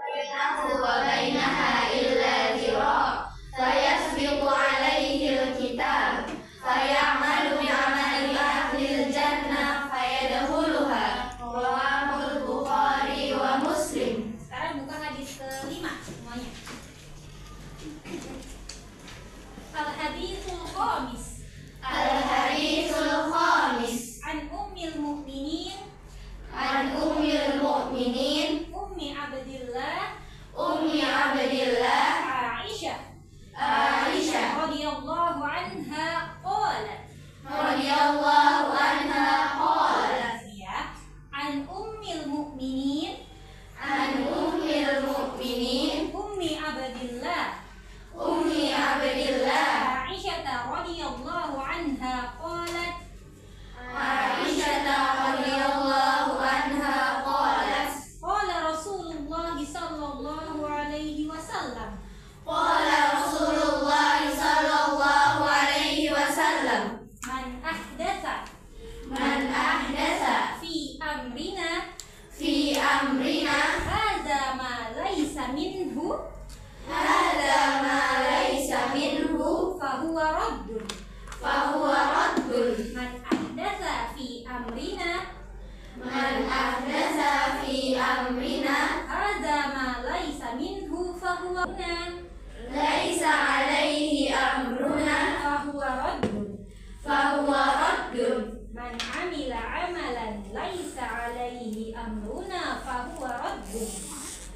وبينها إلا ذراع فيسبق عليه الكتاب فيعمل بعمل أهل الجنة فيدخلها رواه البخاري ومسلم. Sekarang buka hadis kelima semuanya. Al-haditsul khamis. Al-haditsul khamis. An ummil mu'minin. An ummil mu'minin. Ummi Abdillah. Ummi Abdillah. Aisyah. Aisyah radhiyallahu anha qalat. radhiyallahu anha qalat. Ya. An ummil mu'minin. An ummil mu'minin. Ummi Abdillah. Ummi Abdillah. Aisyah radhiyallahu anha qalat. Aisyah radhiyallahu anha qalat. Qala Rasulullah sallallahu alaihi wasallam. Qala Rasulullah sallallahu alaihi wasallam. Man ahdatsa Fi amrina fi amrina hadza ma laysa minhu hadza ma laysa minhu fahuwa raddun. fahuwa raddun. Man ahdatsa fi amrina Man ahdatsa fi amrina hadza ma laysa minhu fahuwa laisa alaihi amruna fahuwa raddun. fahuwa raddun. Man amila amalan laysa alaihi amruna fahuwa raddun.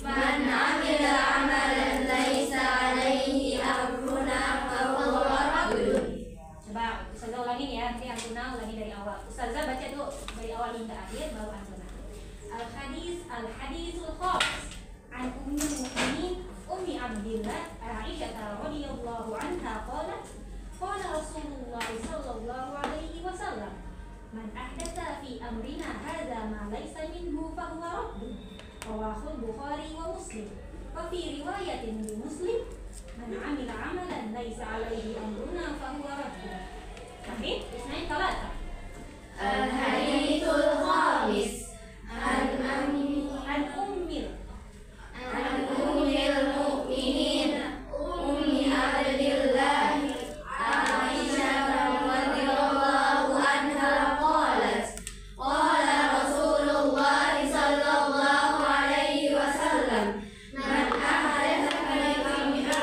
Man amila amalan laisa alaihi amruna fahuwa raddun. Coba Ustazah ulangin ya, nanti Antuna ulangi dari awal. Ustazah baca dulu dari awal hingga akhir, baru Antuna. Al-hadisul khamis. An ummil mu'minin Ummi Abdillah Aisyah radhiyallahu anha qalat. Qala Rasulullah sallallahu alaihi wasallam. Man ahdatsa fi amrina hadza ma laysa minhu fahuwa raddun. Rawahul Bukhari wa Muslim. Wa fi riwayatin li Muslim, man amila amalan laisa alaihi amruna fahuwa raddun. Sahih? Isnain talata. Al-haditsul khamis. An ummil mu'minin Ummi Abdillah Aisyah radhiyallahu anha qalat. Qala Rasulullah sallallahu alaihi wasallam. Man ahdatsa fi amrina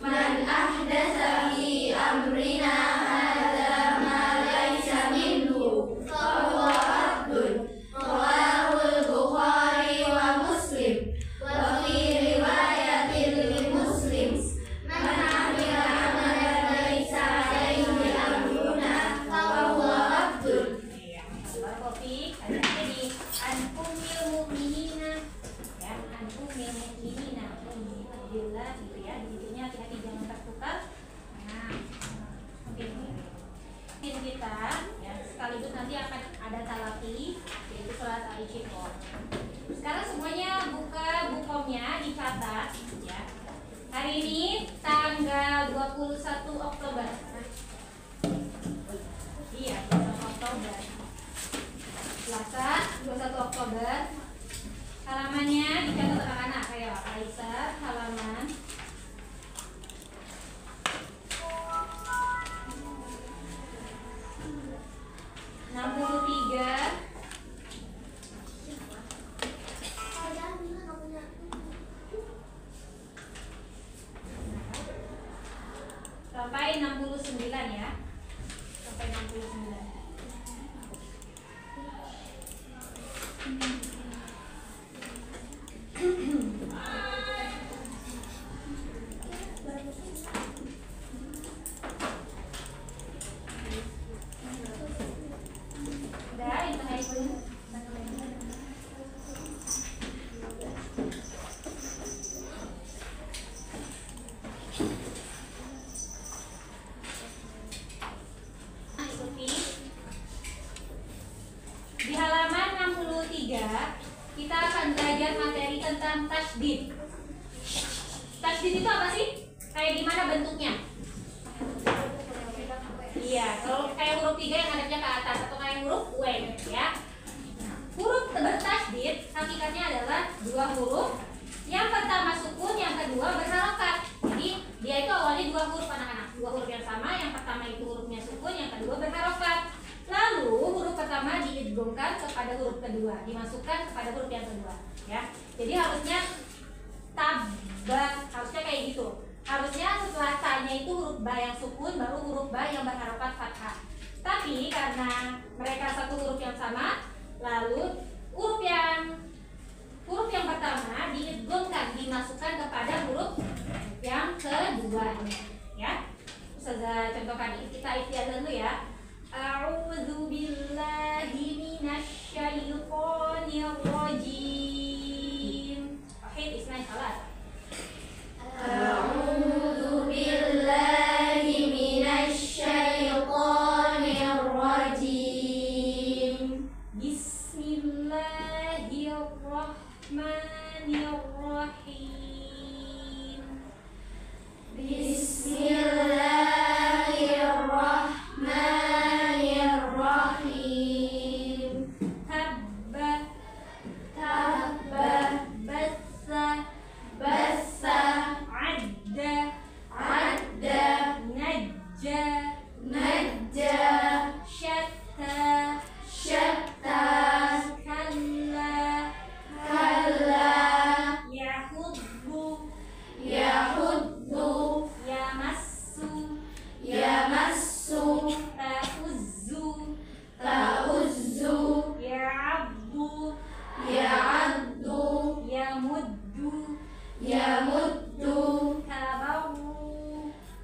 Man ahdatsa fi amrina hadza ma laysa minhu fahuwa raddun. Rawahul Bukhari wa Muslim. Wa fi riwayatin li Muslim, man amila amalan laysa alaihi amruna fahuwa raddun. Barakofi, jadi an ummil mu'minina, ya, an ummil mu'minina Ummi Abdillah gitu ya. Di situnya hati-hati jangan tertukar. Nah, mungkin kita ya sekaligus nanti akan ada talaki yaitu sholat Aisyah. Sekarang semuanya buka bukomnya, dicatat ya. Hari ini tanggal 21 Oktober. Iya, 21 Oktober. Selasa 21 Oktober. Halamannya dicatat anak-anak kayak Aisyah, halaman 63 sampai 69 ya. Sampai 69. Udah, yang tengah itu. Di halaman 63 kita akan belajar materi tentang tasdid. Tasdid itu apa sih? Kayak gimana bentuknya? Iya, kalau kayak huruf 3 yang ngadepnya ke atas atau kayak huruf W ya. Huruf bertasdid hakikatnya adalah dua huruf. Yang pertama sukun, yang kedua berharokat. Jadi dia itu awalnya dua huruf anak-anak, dua huruf yang sama. Yang pertama itu hurufnya sukun, yang kedua berharokat. Lalu huruf pertama diidghamkan kepada huruf kedua, dimasukkan kepada huruf yang kedua. Ya, jadi harusnya tabak, harusnya kayak gitu. Harusnya setelah tanya itu huruf ba yang sukun, baru huruf ba yang berharokat fathah. Tapi karena mereka satu huruf yang sama, lalu huruf yang pertama diidghamkan, dimasukkan kepada huruf yang kedua. Ya, Ustazah contohkan, kita ikhtiar dulu ya. A'udzu billahi minasyaitonir rajim. Wahid isnain salat. A'udzu billahi minasyaitonir rajim. Bismillahirrahmanirrahim. Bismillahirrahmanirrahim. Tabba, Tabba, bassa, bassa, adda, adda, najja, najja, syatta, syatta, kalla, kalla, yahuddu, yahuddu, yamassu, yamassu, ta'uzzu, ta'uzzu, ya'abdu, ya'addu, yamuddu, yamuddu, tabarru.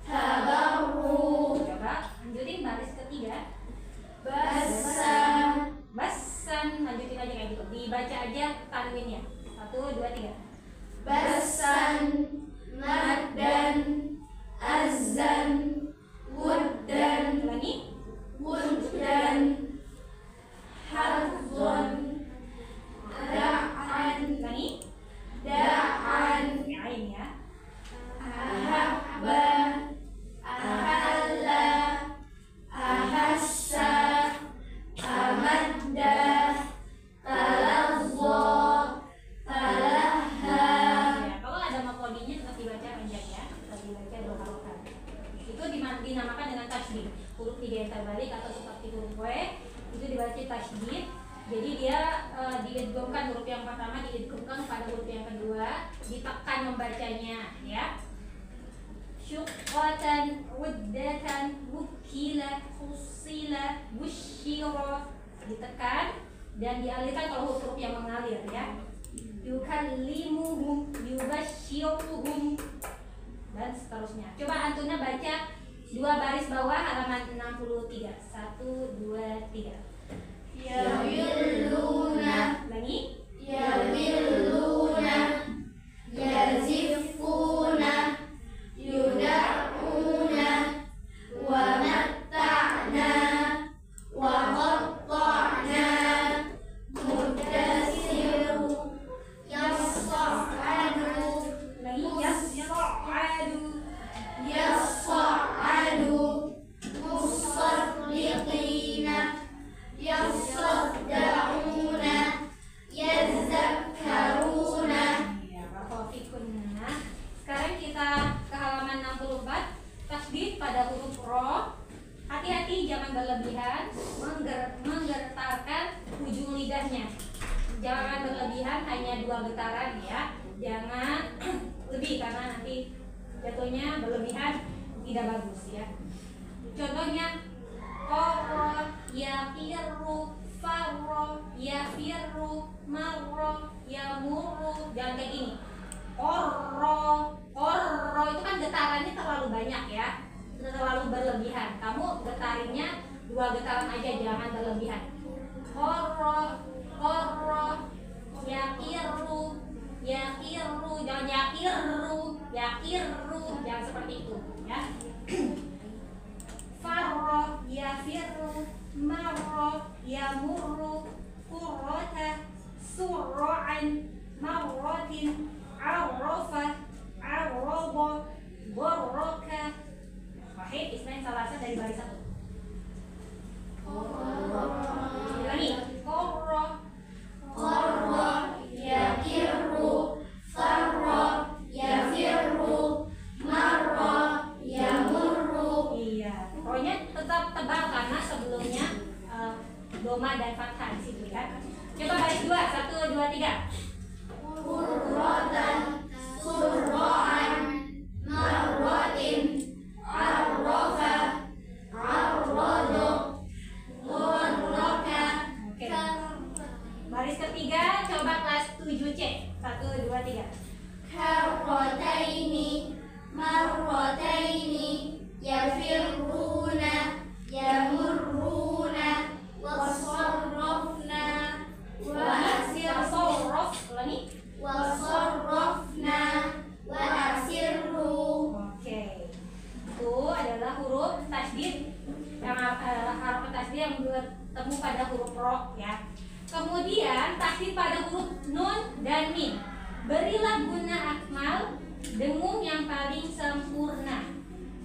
tabarru, Coba lanjutin baris ketiga. bassan, Bassan, lanjutin aja kayak gitu. Dibaca aja tanwinnya. 1, 2, 3. bassan, maddan, azzan, wuddan, Ulangi. wuddan, hadzan, da'an, Ulangi. da'an, Ain ya. ahabba, ahalla, ahassa, amadda, talazza, talahha. Ya, kalau ada makodinya tetap dibaca panjang ya. Tetap dibaca dua harokat. Itu dinamakan dengan tasydid. Huruf 3 yang terbalik atau seperti huruf W itu dibaca tasydid. Jadi dia diidghamkan, huruf yang pertama diidghamkan pada huruf yang kedua, ditekan membacanya ya. Syuqatan, wuddatan, wukila, fusila, busyira, ditekan dan dialirkan kalau huruf yang mengalir ya. Yukallimuhum, yubasyiruhum, dan seterusnya. Coba Antuna baca dua baris bawah halaman 63. 1, 2, 3. Yawilluna, Ulangi. yawilluna, yazifuna, yuda'una, wa matta'na, wa qatta'na, muddasiru, yassa'adu, Ulangi. Yas'adu, yassa'adu, musaddiqina, yasaddauna, yazakkaruna. Ya, barakallahu. Sekarang kita ke halaman 64. Tasydid pada huruf ro. Hati-hati jangan berlebihan menggetarkan ujung lidahnya. Jangan berlebihan, hanya 2 getaran ya. Jangan lebih karena nanti jatuhnya berlebihan tidak bagus ya. Contohnya qara, yaqiru, farra, yafirru, marra, yamurru. Jangan kayak gini. Qorro itu kan getarannya terlalu banyak ya, terlalu berlebihan. Kamu getarinnya 2 getaran aja, jangan berlebihan. Qorro, yaqiru, jangan yaqiru, jangan seperti itu ya. Farra, yafirru, marra, yamurru, qurrata, surra'an, marratin, arrafa, arraba, baraka. Wahid isnain salasa dari baris 1. Ulangi. Qarra, Qarra, 2, 3. Qurratan, surra'an, marratin, arrafa, arrado, warraka. Oke. Baris ketiga coba kelas 7C. 1, 2, 3. Karrataini, marrataini, yafirruna, yamurruna, wasarrafna, wa Sorrof, ulangi. wasarrafna, wa asirru. Oke. Itu adalah huruf tasydid yang haraf tasydid yang bertemu pada huruf ro ya. Kemudian tasydid pada huruf nun dan mim. Berilah guna akmal dengung yang paling sempurna.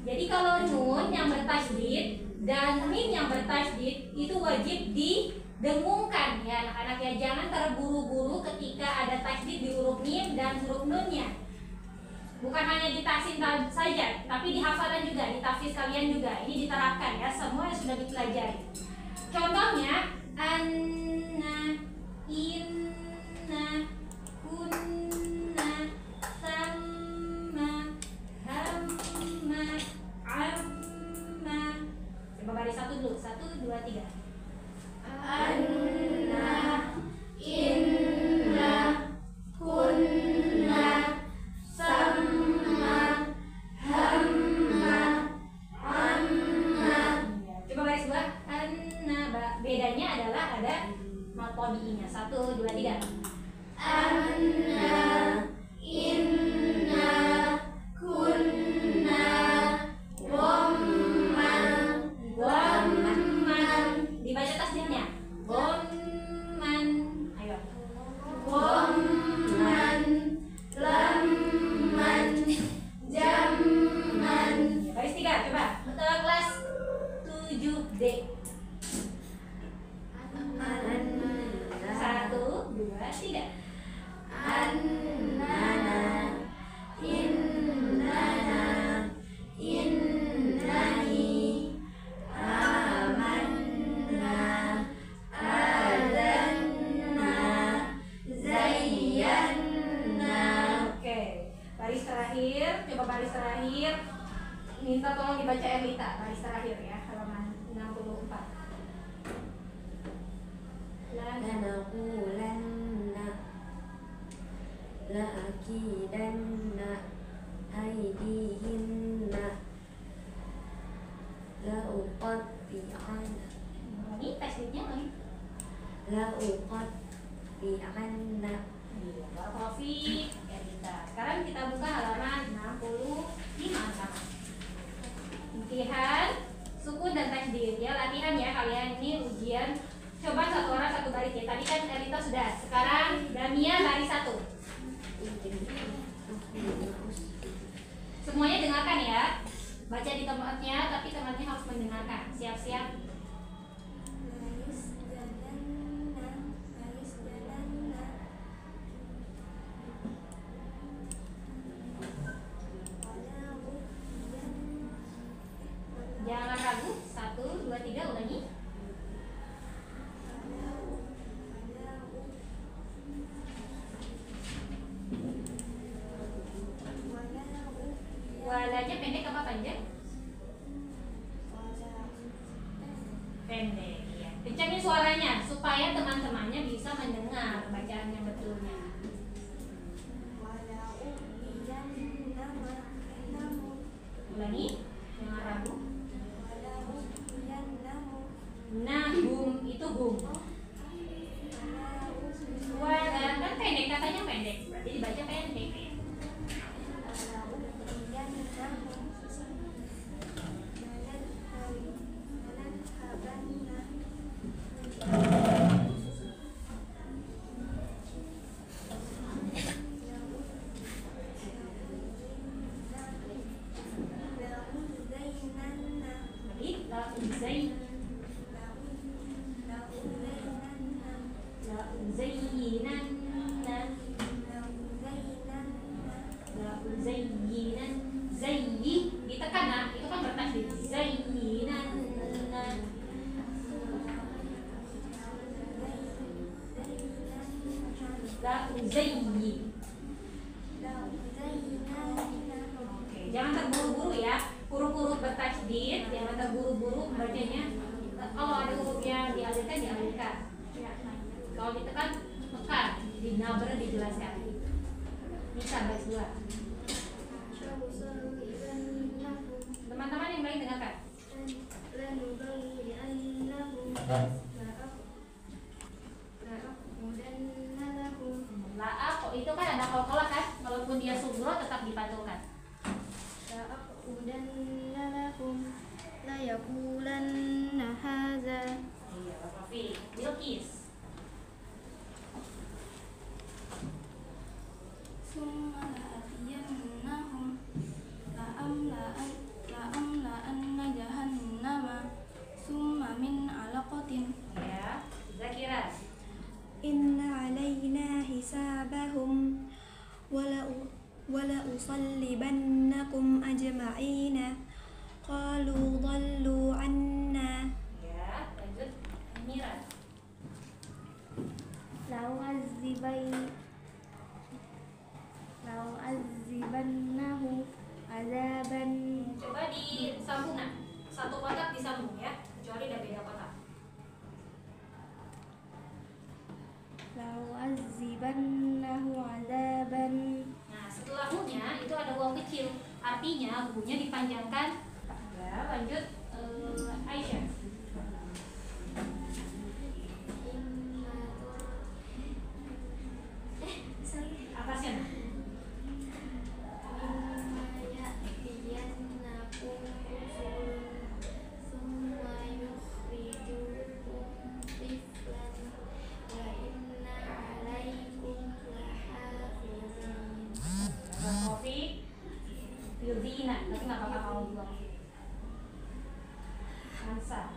Jadi kalau nun yang bertasydid dan mim yang bertasydid itu wajib didengungkan ya anak-anak ya. Jangan terburu-buru ketika ada tasydid di huruf mim dan huruf nunnya. Bukan hanya di tahsin saja, tapi di hafalan juga, di tafsir kalian juga. Ini diterapkan ya, semua yang sudah dipelajari. Contohnya anna, inna, kunna, sama, hamma, amma. Coba baris satu dulu. 1, 2, 3. Anna, inna, kunna, sama, hamma, amma. Coba baris 2. Anna, bedanya adalah ada matobi'inya. 1, 2, 3. Anna, inna, kunna, gomman, Gomman. Dibaca tasdidnya. Gomman. Ayo. gomman, lamman, jamman. Baris 3, coba. Kelas 7D. 1, 2, 3. Annana, innana, innani, amanna, adanna, zayyanna. Oke. Baris terakhir, coba baris terakhir. Minta tolong dibaca Erlita. Baris terakhir ya, halaman 64. lanaqulanna la'akidanna aydihinna la'uqatti'anna Ini tasdidnya lagi. la'uqatti'anna. Iya, Taufik, Erlita. Sekarang kita buka halaman 65 sama. Latihan sukun dan tasdid ya, latihan ya kalian, ini ujian. Coba satu orang satu baris ya. Tadi kan Erlita sudah. Sekarang Damia baris 1. Semuanya dengarkan ya. Baca di tempatnya, tapi tempatnya harus mendengarkan. Siap-siap. Jangan ragu. 1, 2, 3, ulangi. Walanya pendek apa panjang? Pendek ya. Kencangin suaranya supaya teman-temannya bisa mendengar bacaan yang betulnya. Ulangi, jangan ragu. Nahum itu hum. Wala kan pendek, katanya pendek. Berarti dibaca pendek ya. La uzayyi. La uzayyinannahum. Oke, jangan terburu-buru ya. Huruf-huruf bertajdid, jangan terburu-buru bacanya. Kalau ada huruf yang dialihkan, dialihkan. Ya. Kalau ditekan, tekan. Di nabra dijelaskan. Bisa baris dua. Syawsalibannahum. Teman-teman yang baik dengarkan. Lanubayyinannahum. La'aqudannalahum. La'a kok itu kan ada qalqalah kan? Walaupun dia sugro tetap dipantulkan. La'aqudannalahum. La yaqulanna hadza. Iya, Pak Rafi. Bilqis. Summa la'atiyannahum. La'amla'anna jahannama. Summa min 'alaqatin. Ya, Zakira. Inna 'alaina hisabahum. Wala usallibannakum ajma'ina. Qalu dhallu 'anna. Ya, lanjut. Mira. Lau'azibannahu azaban. Coba disambung nah. Satu kotak disambung ya, kecuali ada beda kotak. Lau'azibannahu azaban. Nah, setelah hu-nya itu ada waw kecil. Artinya hu-nya dipanjangkan. Ya, lanjut Aisyah. Atasnya nah. Kopi Yudina, tapi nggak apa-apa kalau buang. Ansa.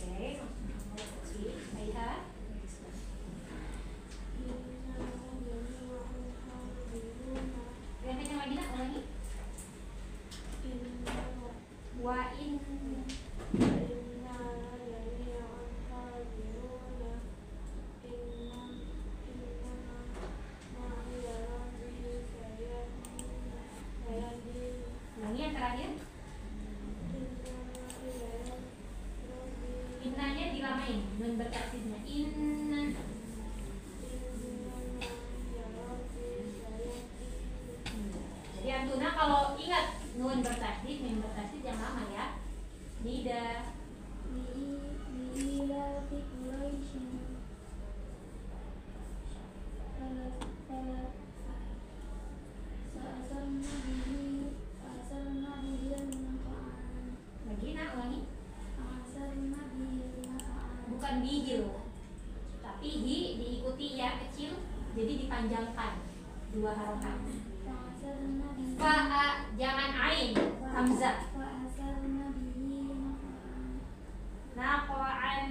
Oke. Aiha. Yang kencang lagi nak, ulangi. Wa in. Ulangi yang terakhir. Innanya dilamain, nun bertaksirnya. Inna. Jadi antuna kalau ingat nun bertasydid, mim bertasydid yang lama ya. Nida. Lagi nak ulangi. Bukan bihil, tapi hi diikuti ya kecil, jadi dipanjangkan dua harokat. Fa'a jangan ain, hamzah. Naqa'an.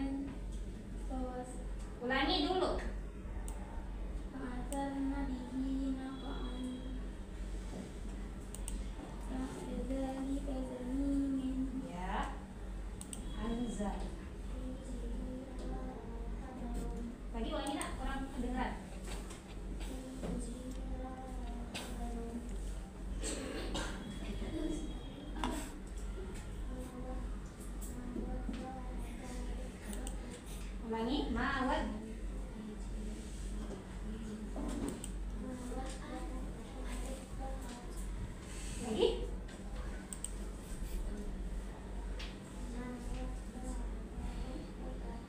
Ulangi dulu. Ya. Hamzah. Lagi ulangi nak, kurang kedengeran. Ulangi, mawad. Lagi.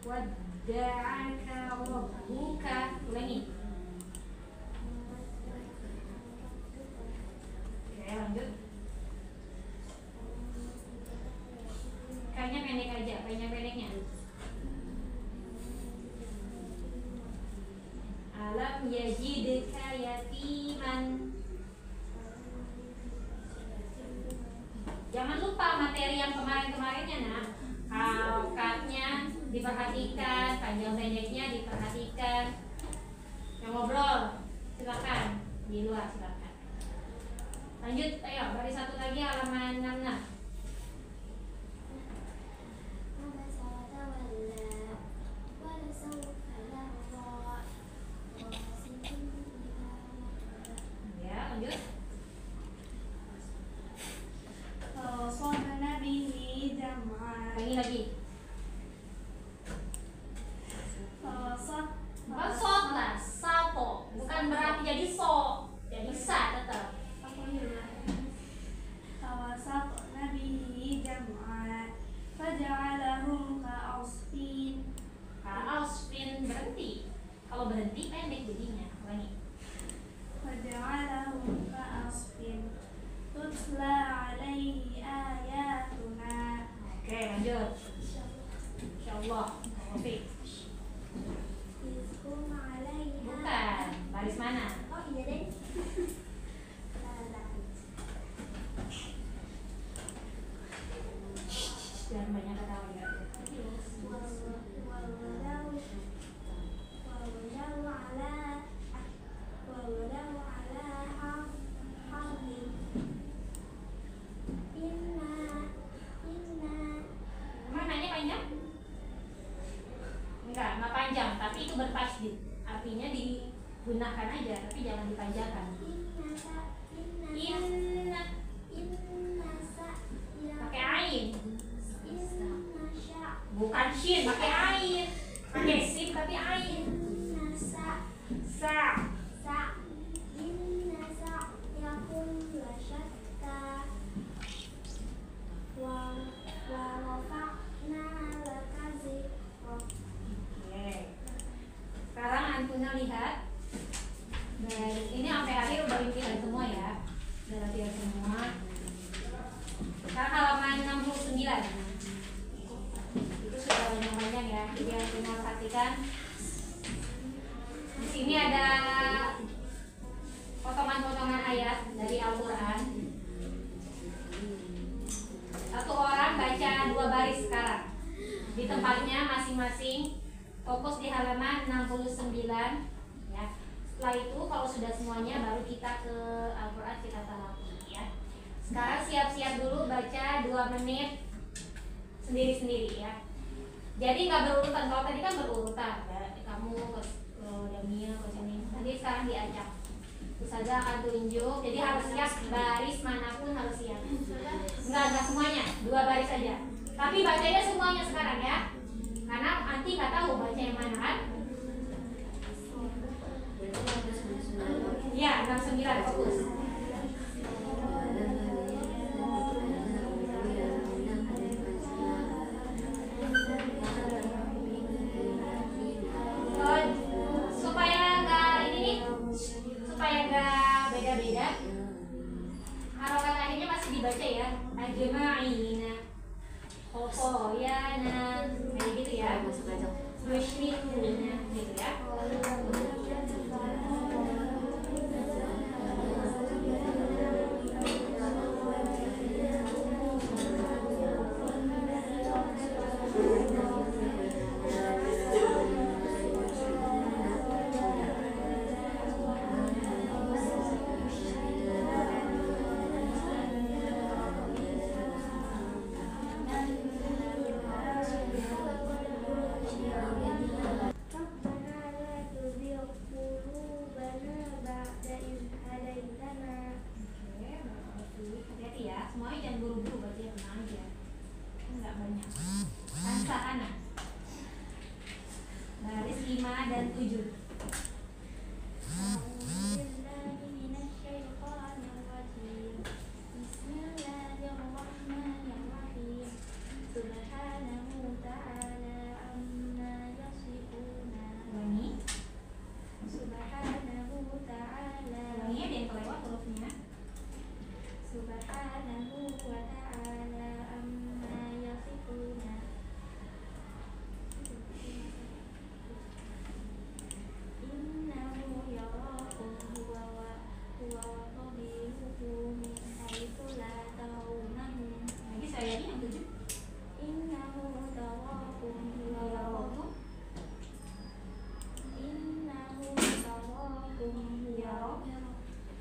Wadda'aka rabbuka. Ulangi. Oke, lanjut. Kayaknya pendek aja, pendeknya. Alam yajidka yatiman. Jangan lupa materi yang kemarin-kemarinnya nak. Harokatnya diperhatikan, panjang pendeknya diperhatikan. Yang ngobrol, silakan. mana? Oh iya deh. Jangan banyak ketawa ya. Emang nanya panjang? Enggak panjang, tapi itu bertasydid. Artinya digunakan aja, tapi jangan dipanjangkan. Inna pakai ain, bukan shin, pakai ain, pakai sin tapi ain. Sa. Oke. Sekarang Antuna lihat. Dan ini sampai akhir udah latihan semua ya. Udah latihan semua. Sekarang halaman 69. Itu sudah banyak-banyak ya. Jadi Antuna perhatikan. Di sini ada potongan-potongan ayat dari Al-Quran. Satu orang baca 2 baris sekarang di tempatnya masing-masing. Fokus di halaman 69 ya. Setelah itu kalau sudah semuanya baru kita ke Al-Quran, kita talaki ya. Sekarang siap-siap dulu baca 2 menit sendiri-sendiri ya. Jadi nggak berurutan, kalau tadi kan berurutan ya. Kamu ke Damia ke sini, nanti sekarang diacak. Ustazah akan tunjuk, jadi harus siap, baris manapun harus siap. Enggak semuanya, 2 baris saja. Tapi bacanya semuanya sekarang ya. Karena nanti nggak tahu baca yang mana kan? Ya, 69 fokus. Supaya nggak beda-beda, harokat akhirnya masih dibaca ya. Ajma'ina, khofoyana, kayak gitu ya. Musyrikuna, gitu ya. Hati-hati ya, semuanya jangan buru-buru, baca yang tenang aja. Enggak banyak. Ansahana. Baris 5 dan 7.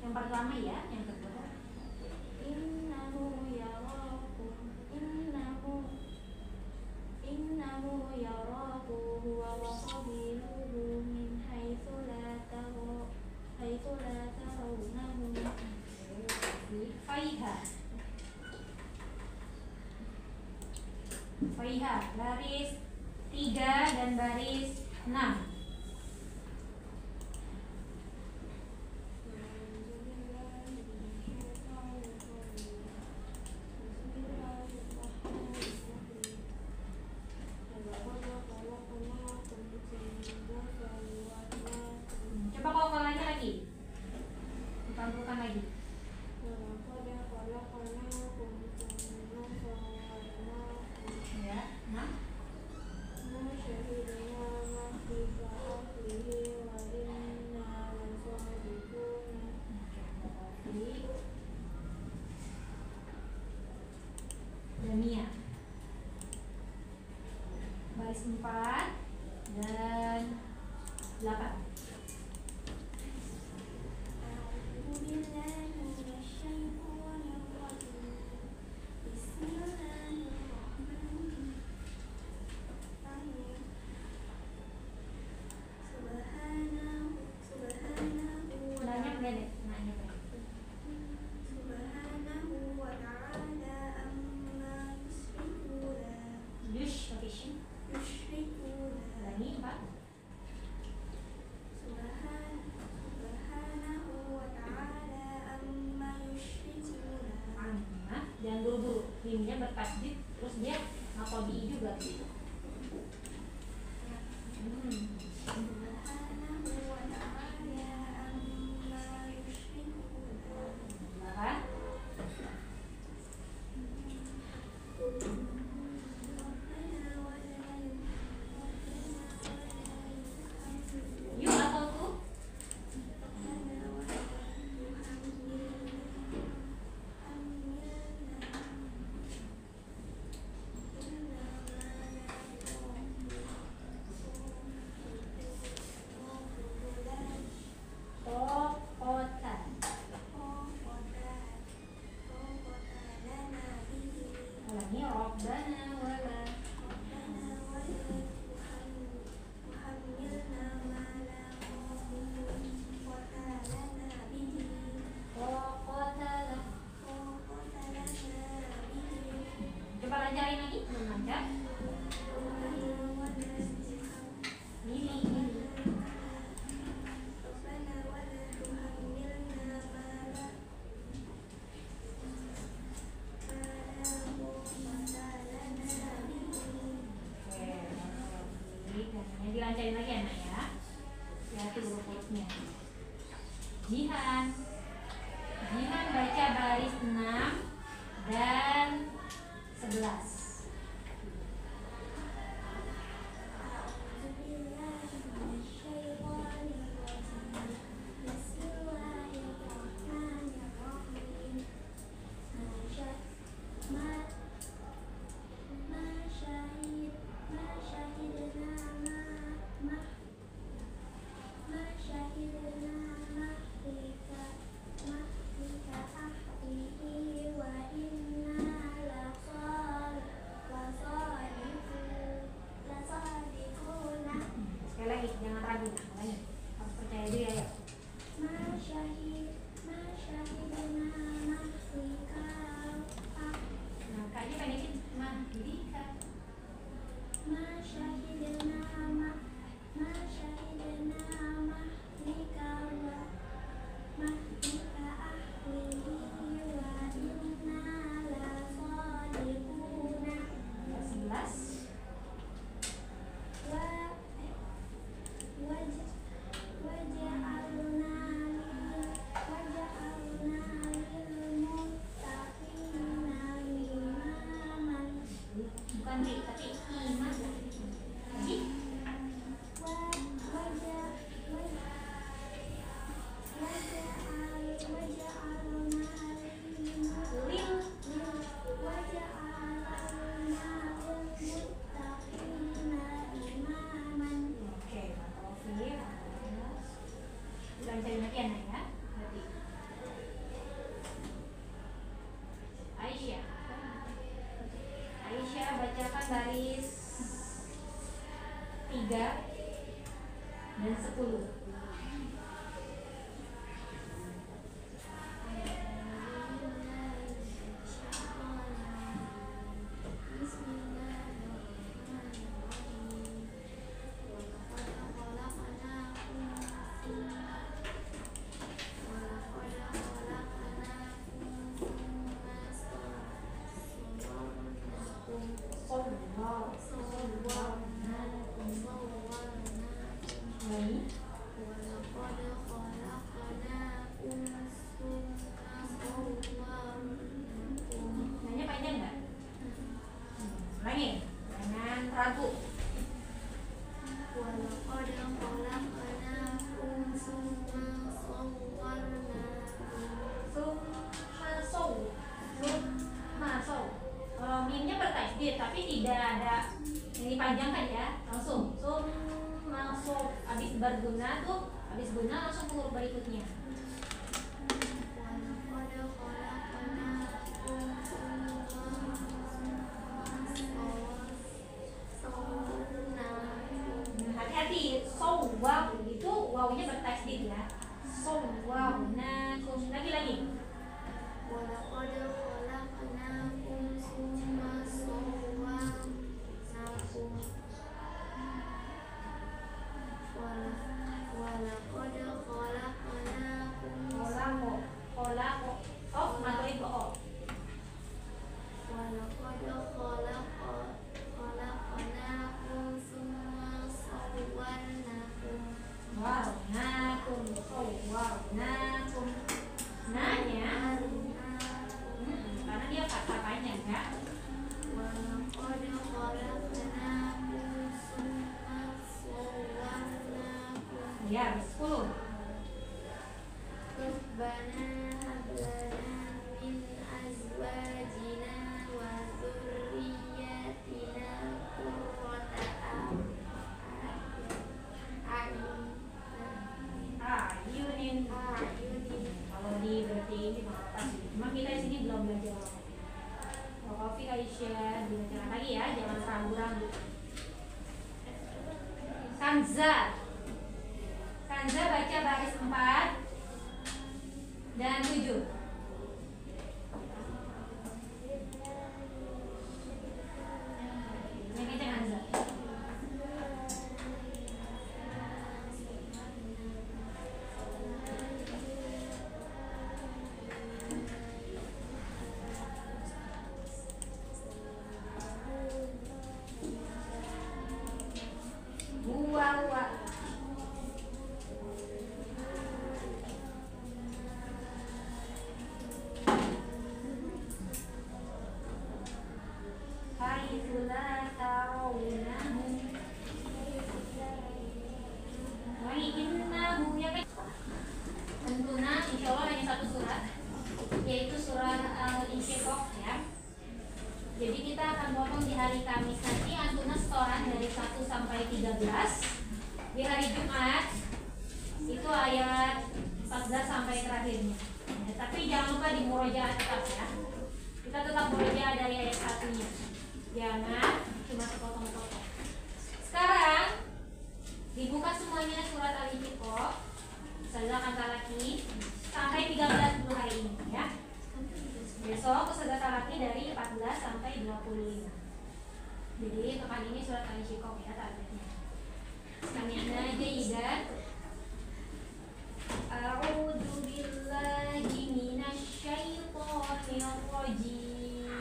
Yang pertama ya, yang kedua. Innahu yaraku huwa wa qabiluhu min haitsu la tarawnahu. Faiha, baris 3 dan baris 6. Coba kalau kolanya lagi, bukan lagi. Ya, 6. lihat nanya apa? Subhanahu wa ta'ala amma yushrikuna. Pakai shin. Yushrikuna. Lagi Pak. Subhanahu wa ta'ala amma yushrikuna. Amma, jangan buru-buru. Mimnya bertasdid, terus dia ngakobi juga gitu. Subhanahu wa ta'ala amma yushrikuna. Kan? Yuk atau tuh? Kota. Ulangi Rabbana wala. Qatalah. Coba lancarin lagi, belum lancar. Ini. Dilancarin lagi anak ya. Lihat huruf-hurufnya. Jihan. Jihan baca baris 6 dan 11. Sekali lagi, jangan ragu. Makanya harus percaya diri ya. Nah, kayaknya pendekin mahdika. Bukan ri, tapi iman. Lagi. Lil. Oke, Taufik. Lancarin lagi anak ya. Berarti. Aisyah. Aisyah bacakan baris 3 dan 10. Nanya panjang nggak? Ulangi, jangan ragu. Kalau mimnya bertasydid tapi tidak ada ini panjang kan ya, langsung masuk habis berguna tuh, habis guna langsung ke huruf berikutnya. Hati-hati, sawwaw itu wawnya bertasydid ya. Sawwawna. Rabbana hab lana min azwajina wa dzurriyyatina qurrata Ayunin. a'yunin. Kalau di berarti ini apa sih? Cuma kita di sini belum belajar. Kofi Aisyah, dibacakan lagi ya, jangan ragu-ragu. Kanza. Kanza baca baris 4 dan 7. Yang kencang Kanza. Wa. Haitsulah tarawunahu. Lagi innahu ya kan. Tentunya insya Allah hanya satu surat, yaitu surah Al-Insyiqaq ya. Jadi kita akan potong di hari Kamis nanti, antuna setoran dari 1 sampai 13. Di hari Jumat itu ayat 14 sampai terakhirnya ya, tapi jangan lupa di murojaah tetap ya. Kita tetap murojaah dari ayat 1-nya, jangan cuma sepotong-potong. Sekarang dibuka semuanya surat Al-Insyiqaq, Sajdah Talaki sampai 13 dulu hari ini ya. Besok Sajdah Talaki dari 14 sampai 25. Jadi pekan ini surat Al-Insyiqaq ya targetnya. Sami'na jayyidan. A'udzu billahi minasy syaithanir rajim.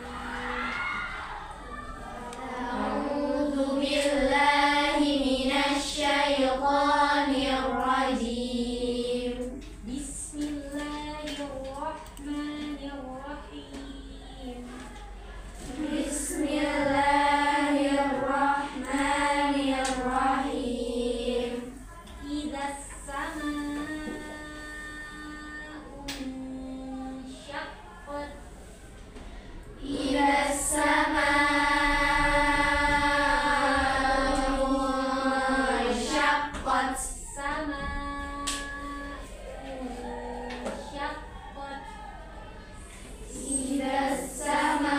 A'udzu billahi minasy syaithanir rajim. Bismillahirrahmanirrahim. Bismillahirrahmanirrahim. Idzas samaa'u insyaqqat. Idas samaa'u insyaqqat. Samaa'u insyaqqat. Idas samaa'u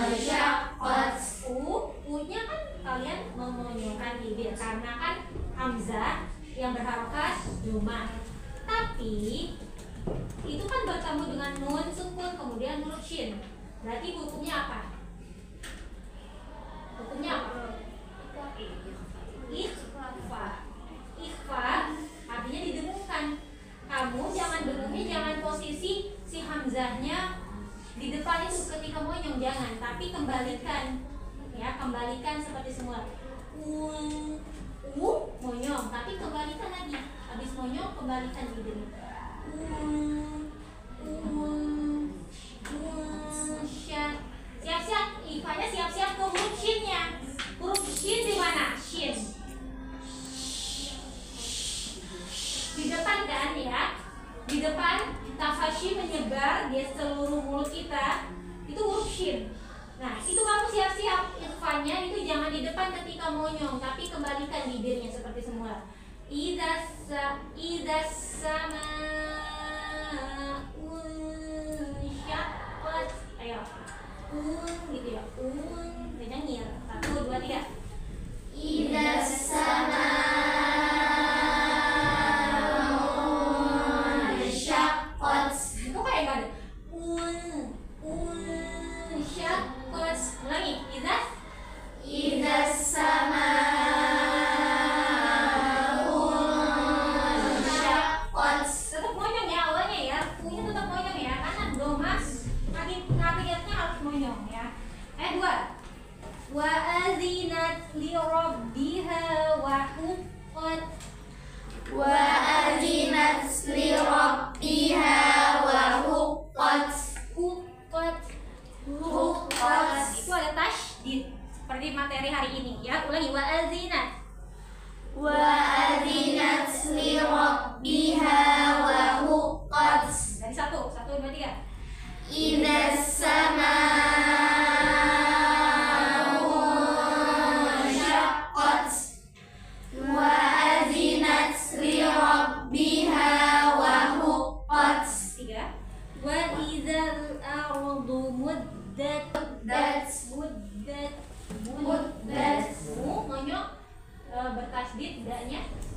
insyaqqat. U-nya kan kalian memonyongkan bibir karena kan hamzah yang berharokat juma. Tapi itu kan bertemu dengan nun sukun kemudian huruf shin. Berarti hukumnya apa? Hukumnya apa? Ikhfa. Ikhfa artinya didengungkan. Kamu jangan dengungnya, jangan posisi si hamzahnya di depan itu ketika monyong, jangan, tapi kembalikan ya, kembalikan seperti semula. Monyong, tapi kembalikan lagi. Habis monyong kembalikan bibirnya. Siap-siap, ikhfanya siap-siap ke huruf shinnya. Huruf shin di mana? Shin. Di depan kan ya, di depan tafashi menyebar di seluruh mulut kita, itu huruf shin. Nah itu kamu siap-siap ikhfanya itu jangan di depan ketika monyong, tapi kembalikan bibirnya seperti semula. Idzas samaa'u insyaqqat. Ayo gitu ya, beda nyir. 1, 2, 3. Idas samaa'u insyaqqat. Kok kayak gak ada? Insyaqqat. Ulangi. Idas samaa'u insyaqqat. Tetap monyong ya awalnya ya. Punya tetap monyong ya, karena domas kakinya harus monyong ya. 2. Wa azinat li rabbiha wa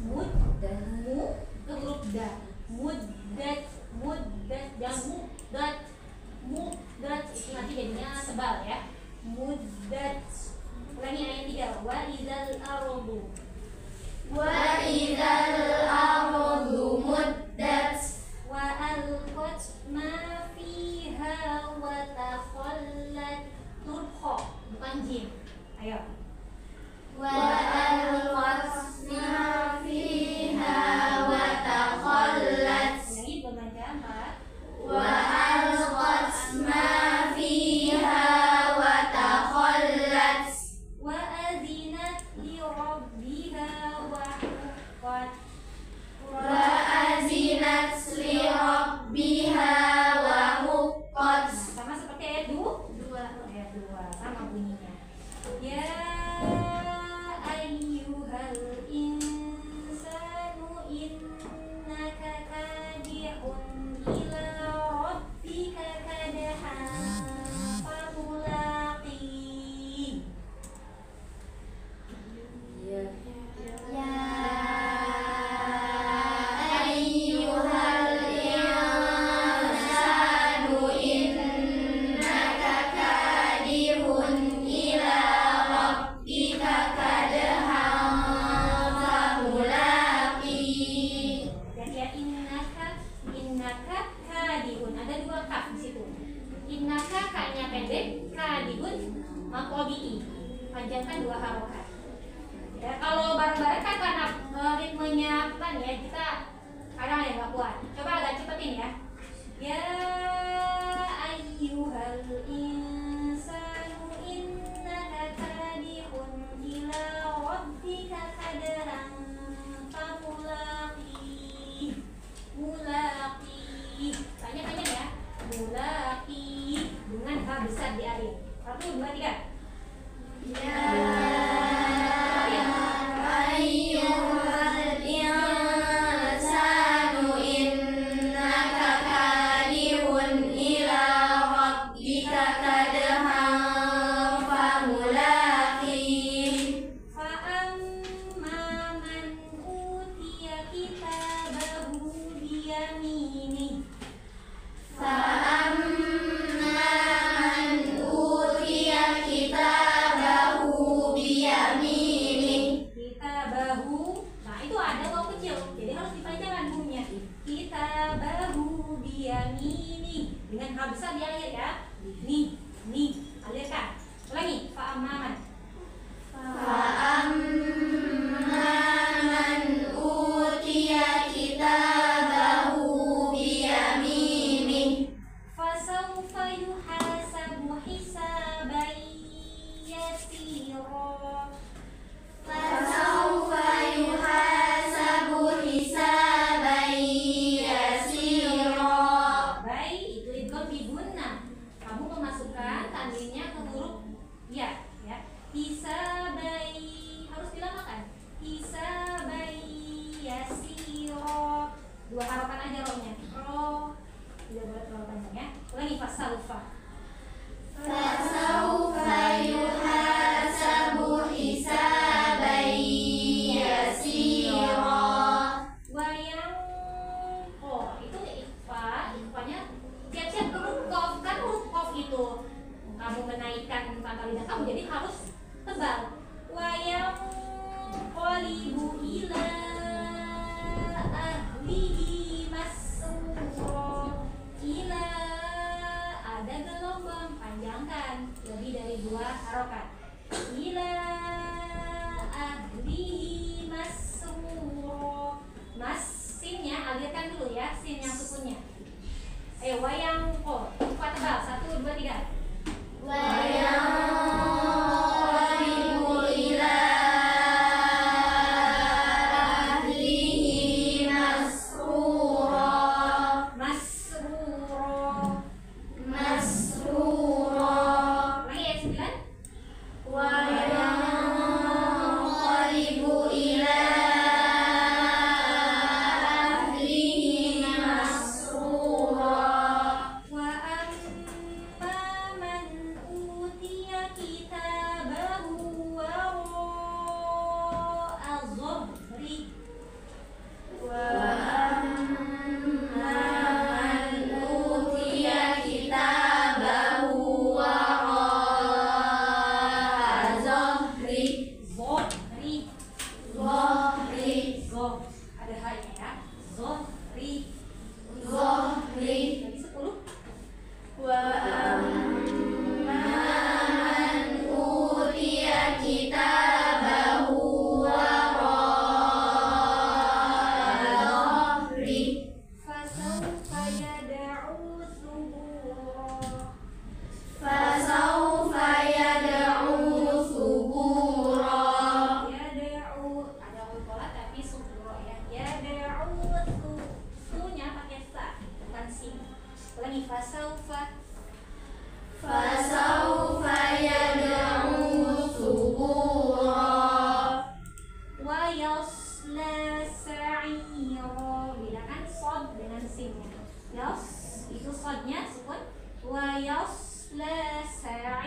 mud dan mu ke huruf da. Muddat, jangan muddat itu nanti jadinya tebal ya. Muddat. Ulangi ayat 3. Wa idzal ardu. Wa idzal ardu muddat. Wa alqat ma fiha wa takhallat. Huruf kha, bukan jim. Ayo. Wa alqat ma fiha wa takhallat. Ulangi pembaca 4. Wa alqat ma fiha wa takhallat. Wa adzinat li rabbiha wa huqqat. Wa azinat li rabbiha wa huqqat. Sama seperti ayat 2. Ayat 2 sama bunyinya. Ya ayyuhal insanu innaka kadihun ila rabbika kadahan famulaqih. Ya ayyuhal insanu innaka kadihun ila rabbika kadhan famulaqih. Ya innaka kadihun. Ada 2 kaf di situ. Innaka ka-nya pendek, kadihun maqabi'i. Panjangkan 2 harokat. Ya, kalau bareng-bareng kan karena ritmenya apa ya, kita kadang ya nggak kuat. Coba agak cepetin ya. Ya ayyuhal insanu innaka kadihun ila rabbika kadhan famulaqih. Mulaqih. Tanya-tanya ya. Mulaqih dengan H besar di akhir. 1, 2, 3. Ya ayyuhal insanu innaka kadihun ila rabbika kadhan famulaqih. Fa'amma man utiya kitabahu biyaminih. Fa'amma man utiya kitabahu biyaminih. Kitabahu. Nah, itu ada waw kecil. Jadi harus dipanjangkan bunyinya. Kitabahu biyaminih dengan H besar di akhir ya. Nih, alirkan. Ulangi. Fa'amma man. Fa'amma man utiya kitabahu biyaminih. Fasawfa yuhasabu hisaban yasira. Fasawfa yuhasabu hisaban yasira. Baik, itu idgham fi gunnah. Kamu memasukkan tanwinnya ke huruf ya. Hisabai harus dilamakan. Hisabai yasira. 2 harokat aja rohnya. Roh. Tidak boleh terlalu panjang ya. Ulangi fasawfa. Fasawfa yuhasabu hisaban yasira. Wayang itu ikhfanya siap-siap ke huruf qaf. Kan huruf qaf itu kamu menaikkan pangkal lidah kamu, jadi harus tebal. Wayang qalibu ila ahlihi masrura. Ila ada gelombang, panjangkan. Yas itu sodnya sukun. Wa yasla sa'ira.